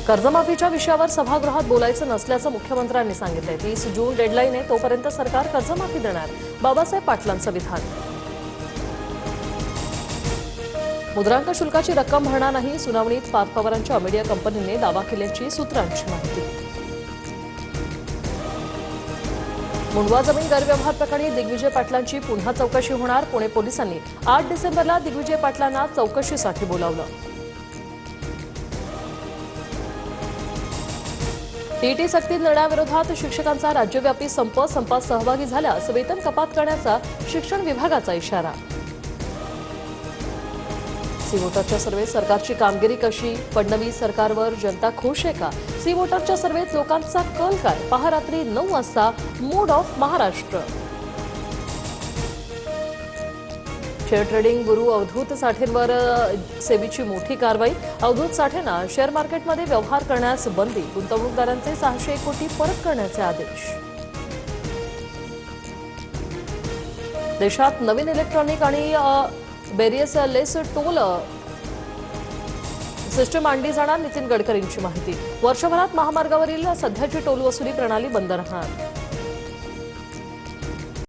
कर्जमाफीच्या विषयावर सभागृहात बोलायचं नसल्याचं मुख्यमंत्र्यांनी सांगितलंय। 30 जून डेडलाईन आहे, तोपर्यंत सरकार कर्जमाफी देणार, बाबासाहेब पाटलांचं विधान। मुद्रांक शुल्काची रक्कम भरणार नाही, सुनावणीत पार्थ पवारांच्या मीडिया कंपनीने दावा केल्याची सूत्रांची माहिती। मुंडवा जमीन गैरव्यवहार प्रकरणी दिग्विजय पाटलांची पुन्हा चौकशी होणार। पुणे पोलिसांनी 8 डिसेंबरला दिग्विजय पाटलांना चौकशीसाठी बोलावलं। टीईटी सक्ती निर्णयाविरोधात शिक्षकांचा राज्यव्यापी संपात सहभागी झाल्यास वेतन कपात करण्याचा शिक्षण विभागाचा इशारा। सी वोटरच्या सर्वेत सरकारची कामगिरी कशी? फडणवीस सरकारवर जनता खुश आहे का? सी वोटरच्या सर्वेत लोकांचा कल काय? पहा रात्री 9 वाजता mood off Maharashtra. Share trading गुरु अवधूत साठेंवर सेबीची मोठी कारवाई। अवधूत साठेंना शेअर मार्केटमध्ये व्यवहार करण्यास बंदी, गुंतवणूकदारांचे 601 कोटी परत करण्याचे आदेश। देशात नवीन इलेक्ट्रॉनिक आणि बेरियस लेस टोल सिस्टम आणली जाणार, नितीन गडकरींची माहिती। वर्षभरात महामार्गावरील सध्याची टोल वसुली प्रणाली बंद राहणार।